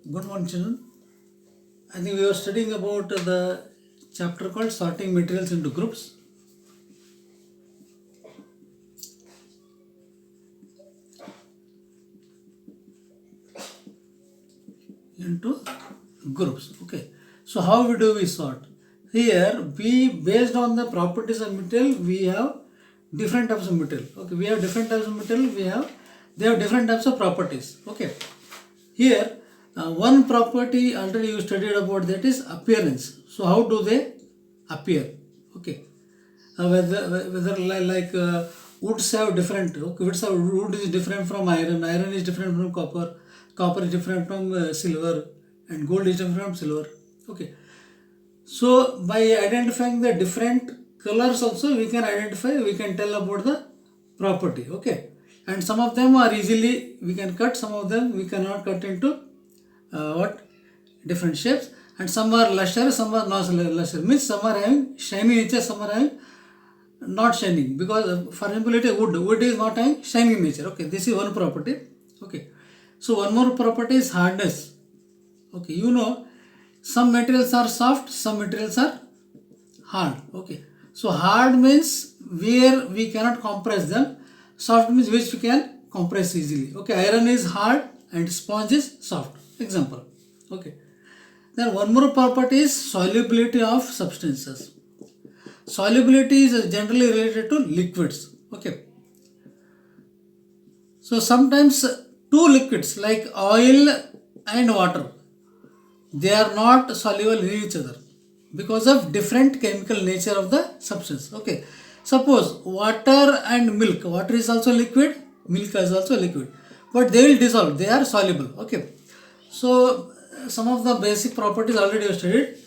Good morning, children. I think we were studying about the chapter called sorting materials into groups. Into groups. Okay. So how do we sort? Here we based on the properties of material we have different types of material. Okay. We have different types of material. They have different types of properties. Okay. Here one property already you studied about, that is appearance. So how do they appear? Okay. Whether woods have different, okay, wood is different from iron is different from copper is different from silver, and gold is different from silver. Okay, so by identifying the different colors also we can tell about the property. Okay, and some of them are easily we can cut, some of them we cannot cut into what different shapes, and some are lusher, some are not lusher, means some are having shiny nature, some are having not shining, because for example it is wood is not having shining nature. Okay, this is one property. Okay, so one more property is hardness. Okay, some materials are soft, some materials are hard. Okay, so hard means where we cannot compress them, soft means which we can compress easily. Okay, iron is hard and sponge is soft, example. Okay, then one more property is solubility of substances. Solubility is generally related to liquids. Okay, so sometimes two liquids like oil and water, they are not soluble in each other because of different chemical nature of the substance. Okay, suppose water and milk, water is also liquid, milk is also liquid, but they will dissolve, they are soluble. Okay, so some of the basic properties already I studied.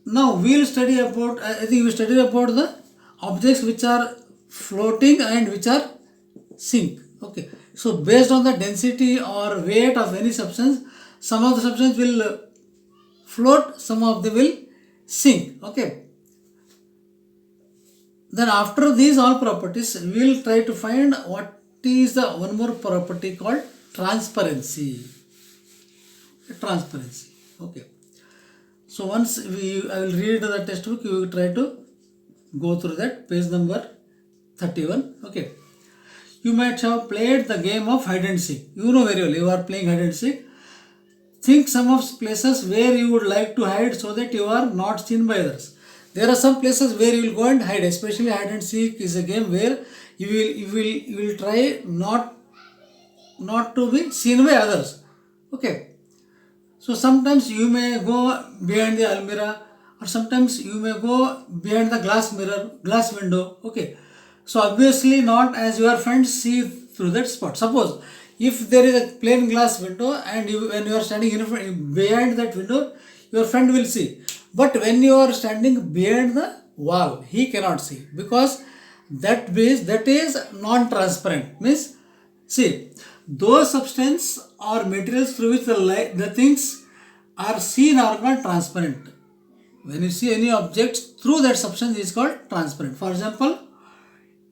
Now we'll study about, I think we studied about the objects which are floating and which are sink. Okay, so based on the density or weight of any substance, some of the substance will float, some of them will sink. Okay, then after these all properties, we will try to find what is the one more property called transparency. Transparency. Okay. So once I will read the textbook, you will try to go through that, page number 31. Okay. You might have played the game of hide and seek. You know very well, you are playing hide and seek. Think some of places where you would like to hide so that you are not seen by others. There are some places where you will go and hide, especially hide and seek is a game where you will try not to be seen by others. Okay. So sometimes you may go behind the almirah, or sometimes you may go behind the glass mirror, glass window. Okay. So obviously not as your friends see through that spot. Suppose if there is a plain glass window and when you are standing in front, behind that window, your friend will see. But when you are standing behind the wall, he cannot see, because that is non-transparent. Means, see, those substance or materials through which the things are seen are called transparent. When you see any object through that substance is called transparent. For example,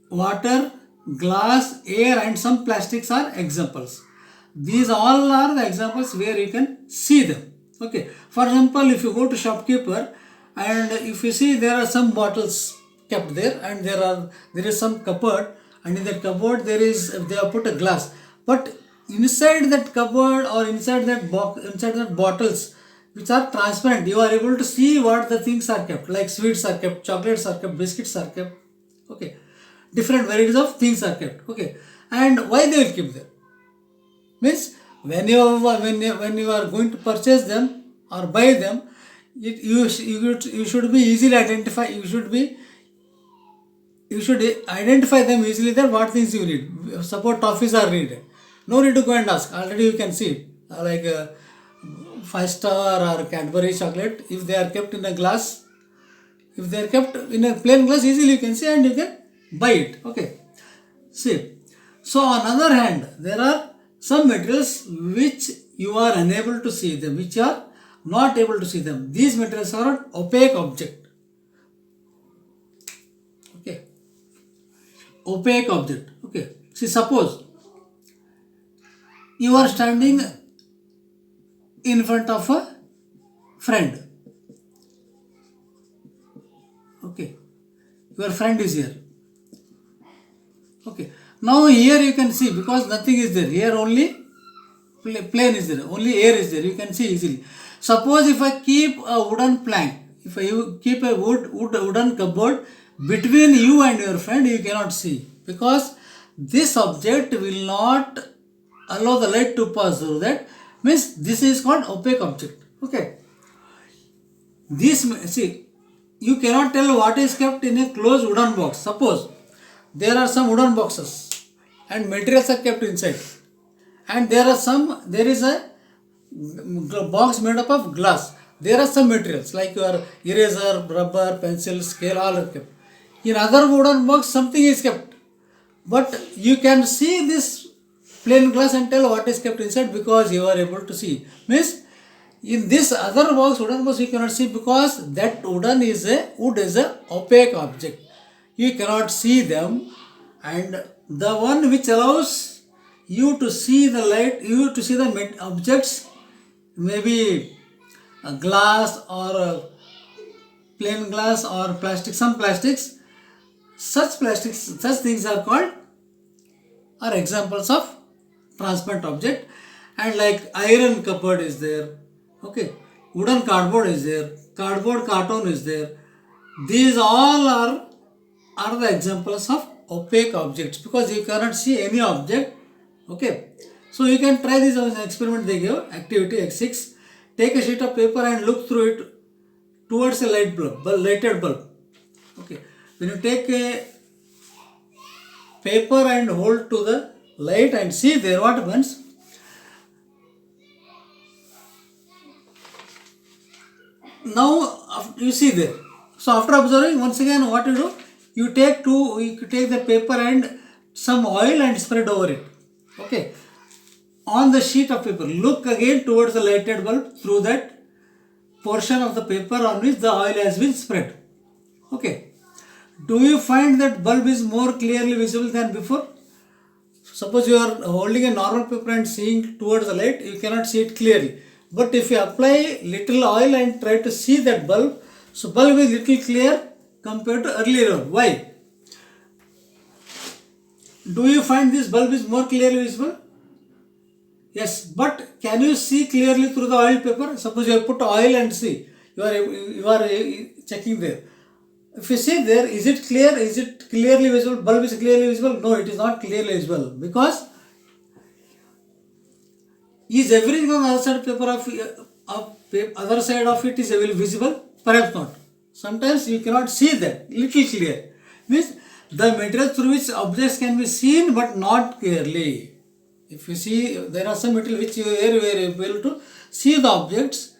water, glass, air and some plastics are examples. These all are the examples where you can see them. Okay. For example, if you go to shopkeeper and if you see there are some bottles kept there, and there is some cupboard, and in that cupboard they have put a glass, but inside that cupboard or inside that box, inside that bottles which are transparent, you are able to see what the things are kept, like sweets are kept, chocolates are kept, biscuits are kept. Okay, different varieties of things are kept. Okay, and why they will keep them means when you are going to purchase them or buy them, you should be easily identify, you should identify them easily that what things you need. Suppose toffees are needed, no need to go and ask, already you can see like 5 star or Cadbury chocolate, if they are kept in a glass, if they are kept in a plain glass, easily you can see and you can buy it. Okay, see, so on other hand, there are some materials which you are unable to see them, which are not able to see them. These materials are an opaque object. Okay, opaque object. Okay, see, suppose You are standing in front of a friend. Okay, your friend is here. Okay, now here you can see, because nothing is there, here only plane is there, only air is there, you can see easily. Suppose if I keep a wooden plank, if I keep a wooden cupboard between you and your friend, you cannot see, because this object will not allow the light to pass through that. Means this is called opaque object. Okay, this, see, you cannot tell what is kept in a closed wooden box. Suppose there are some wooden boxes and materials are kept inside, and there is a box made up of glass. There are some materials like your eraser, rubber, pencil, scale, all are kept. In other wooden box something is kept, but you can see this plain glass and tell what is kept inside, because you are able to see. Means in this other box, wooden box, you cannot see, because that wood is a opaque object. You cannot see them, and the one which allows you to see the light, you to see the objects, maybe a glass or a plain glass or plastic, some plastics, such things are called, are examples of transparent object. And like iron cupboard is there, okay, wooden cardboard is there, cardboard carton is there. These all are the examples of opaque objects, because you cannot see any object. Okay, so you can try this as an experiment. They give activity X6. Take a sheet of paper and look through it towards a lighted bulb. Okay, when you take a paper and hold to the light and see there, what happens? Now you see there. So after observing, once again what you do? You take the paper and some oil and spread over it. Okay, on the sheet of paper, look again towards the lighted bulb through that portion of the paper on which the oil has been spread. Okay, do you find that bulb is more clearly visible than before? Suppose you are holding a normal paper and seeing towards the light, you cannot see it clearly. But if you apply little oil and try to see that bulb, so bulb is little clear compared to earlier one. Why? Do you find this bulb is more clearly visible? Yes, but can you see clearly through the oil paper? Suppose you have put oil and see, you are checking there. If you see there, is it clear? Is it clearly visible? Bulb is clearly visible? No, it is not clearly visible, because is everything on the other side of paper other side of it is visible? Perhaps not. Sometimes you cannot see that little clear. Means the material through which objects can be seen but not clearly. If you see, there are some material which you are able to see the objects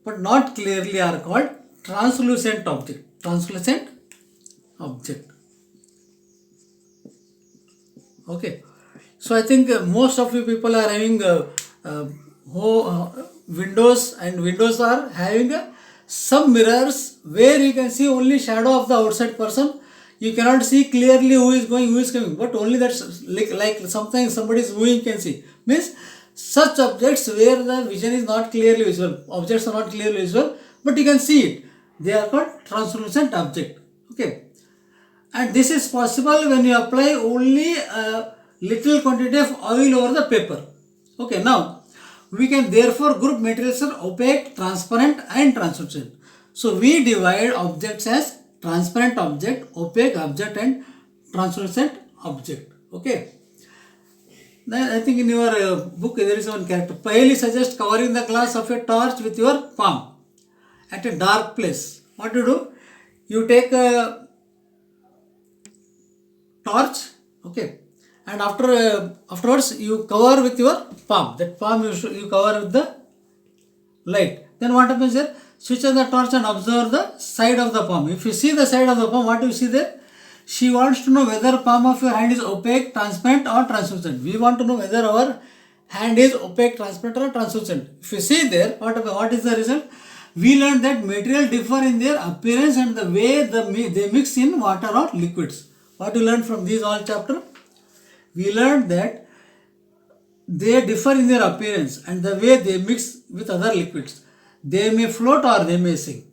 but not clearly, are called translucent object. Translucent object. Okay. So I think most of you people are having windows, and windows are having some mirrors where you can see only shadow of the outside person. You cannot see clearly who is going, who is coming, but only that's like sometimes somebody is moving, you can see. Means such objects where the vision is not clearly visible, objects are not clearly visible, but you can see it. They are called translucent object. Okay, and this is possible when you apply only a little quantity of oil over the paper. Okay, now we can therefore group materials as opaque, transparent and translucent. So we divide objects as transparent object, opaque object and translucent object. Okay. Then I think in your book there is one character. Paheli suggests covering the glass of a torch with your palm at a dark place. What do? You take a torch, okay, and afterwards you cover with your palm. That palm you cover with the light. Then what happens here? Switch on the torch and observe the side of the palm. If you see the side of the palm, what do you see there? She wants to know whether palm of your hand is opaque, transparent or translucent. We want to know whether our hand is opaque, transparent or translucent. If you see there, what is the result? We learned that material differ in their appearance and the way they mix in water or liquids. What we learned from these all chapter? We learned that they differ in their appearance and the way they mix with other liquids. They may float or they may sink,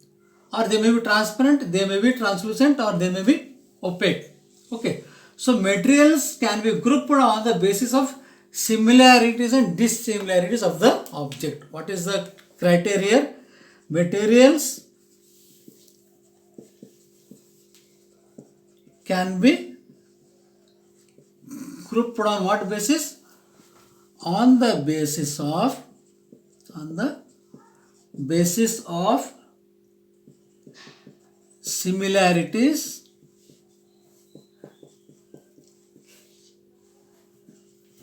or they may be transparent, they may be translucent, or they may be opaque. Okay, so materials can be grouped on the basis of similarities and dissimilarities of the object. What is the criteria? Materials can be grouped on what basis? On the basis of similarities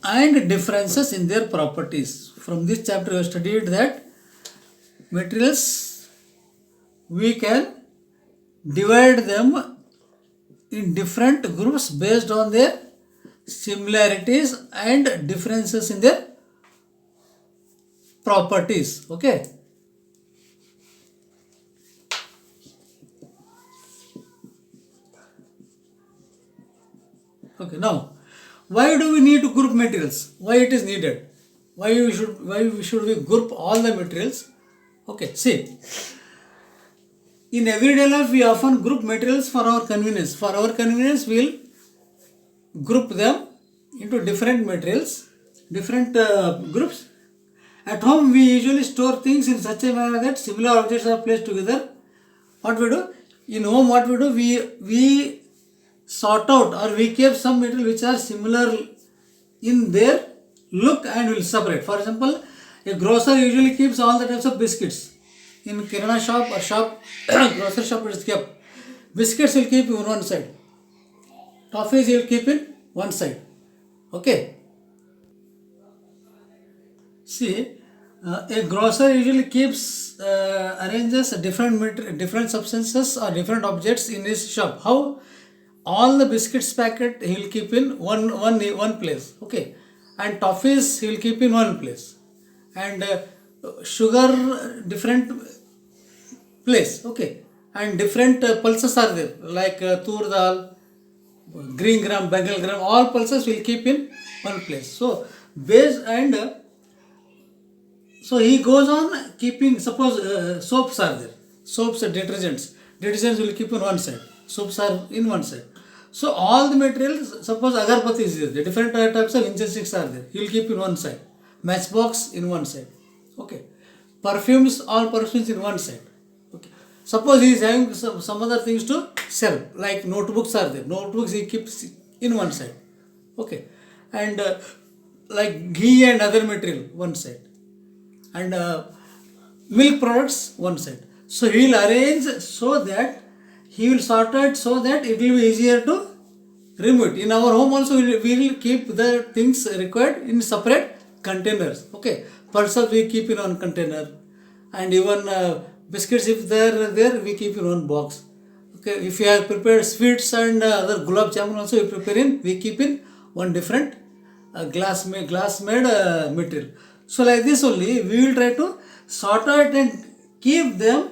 and differences in their properties. From this chapter we have studied that materials, we can divide them in different groups based on their similarities and differences in their properties. Okay. Okay, now why do we need to group materials? Why it is needed? Why should we group all the materials? Okay, see, in everyday life we often group materials for our convenience. For our convenience, we will group them into different materials, different groups. At home, we usually store things in such a manner that similar objects are placed together. What we do? In home, what we do? We sort out or we keep some material which are similar in their look and will separate. For example, a grocer usually keeps all the types of biscuits. In kirana shop or shop, grocery shop it is kept. Biscuits will keep in one side. Toffees you will keep in one side. Okay. See, a grocer usually keeps arranges different substances or different objects in his shop. How? All the biscuits packet he will keep in one place. Okay, and toffees he will keep in one place, and sugar different place. Okay, and different pulses are there like tur dal, green gram, bengal gram. All pulses will keep in one place. So base and so he goes on keeping. Suppose soaps are there. Soaps and detergents will keep in one side. Soaps are in one side. So all the materials, suppose agarbatti is there, the different types of incense sticks are there. He will keep in one side. Matchbox in one side. Okay. Perfumes, all perfumes in one side. Okay. Suppose he is having some other things to sell, like notebooks are there. Notebooks he keeps in one side. Okay. And like ghee and other material, one side. And milk products, one side. So he will arrange so that he will sort it so that it will be easier to remove it. In our home also we will keep the things required in separate containers. Okay, pulses we keep in one container, and even biscuits if they are there we keep in one box. Okay, if you have prepared sweets and other gulab jamun also we keep in one different glass made material. So like this only we will try to sort out and keep them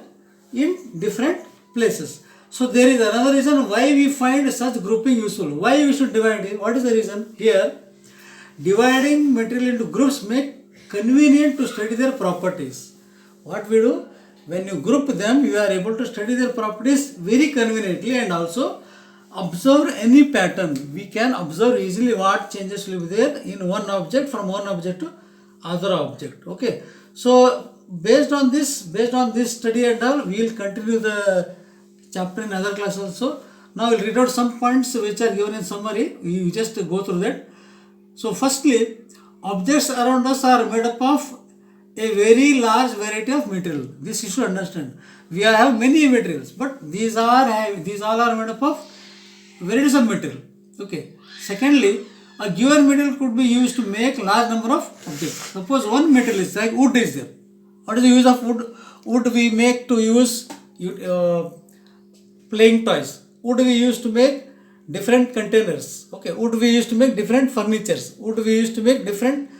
in different places. So there is another reason why we find such grouping useful. Why we should divide it? What is the reason? Here, dividing material into groups make convenient to study their properties. What we do? When you group them, you are able to study their properties very conveniently and also observe any pattern. We can observe easily what changes will be there in one object from one object to other object. Okay. So based on this study and all, we will continue the chapter in other class also. Now we will read out some points which are given in summary. You just go through that. So firstly, objects around us are made up of a very large variety of material. This you should understand. We have many materials, but these all are made up of varieties of material. Okay. Secondly, a given material could be used to make large number of objects. Suppose one material is like wood is there. What is the use of wood? Wood we make to use playing toys. Wood we use to make different containers. Okay. Wood we use to make different furnitures. Wood we use to make different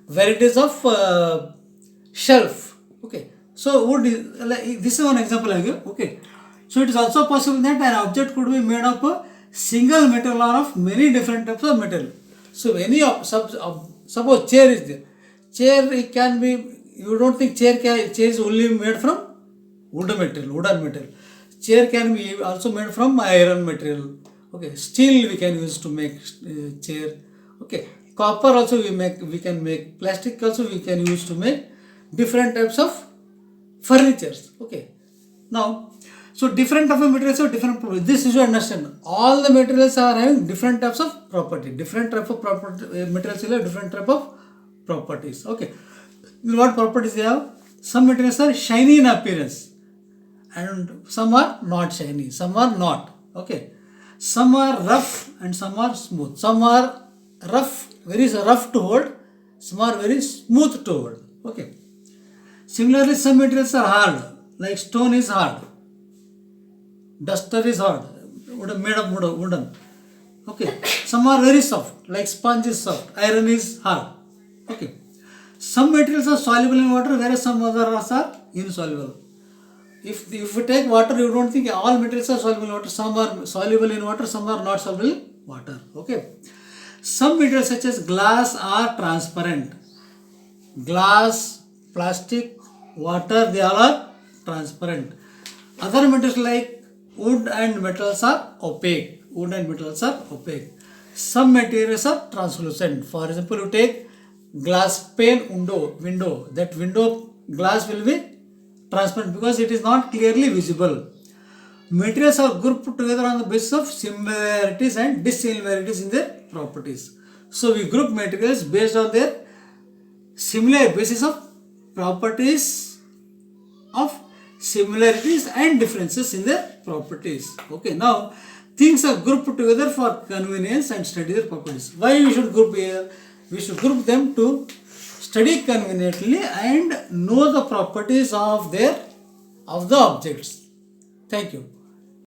varieties of shelf. Okay. So wood is like this is one example I give. Okay. So it is also possible that an object could be made of a single metal or of many different types of metal. So any Suppose chair is there. Chair it can be, you don't think chair is only made from wooden material. Chair can be also made from iron material. Okay, steel we can use to make chair. Okay, copper also we can make, plastic also we can use to make different types of furnitures. Okay, now so different type of materials have different properties. This you should understand. All the materials are having different types of property. Different type of property materials will have different type of properties. Okay, what properties they have? Some materials are shiny in appearance, and some are not shiny. Some are not. Okay, some are rough and some are smooth. Some are rough, very rough to hold. Some are very smooth to hold. Okay. Similarly, some materials are hard, like stone is hard, duster is hard, made of wooden. Okay. Some are very soft, like sponge is soft, iron is hard. Okay. Some materials are soluble in water, whereas some others are insoluble. If you take water, you don't think all materials are soluble in water. Some are soluble in water, some are not soluble in water. Okay. Some materials such as glass are transparent. Glass, plastic, water, they all are transparent. Other materials like wood and metals are opaque. Some materials are translucent. For example, you take glass pane window. That window glass will be transparent because it is not clearly visible. Materials are grouped together on the basis of similarities and dissimilarities in their properties. So we group materials based on their similar basis of properties of similarities and differences in their properties. Okay, now things are grouped together for convenience and study their properties. Why we should group here? We should group them to study conveniently and know the properties of the objects. Thank you.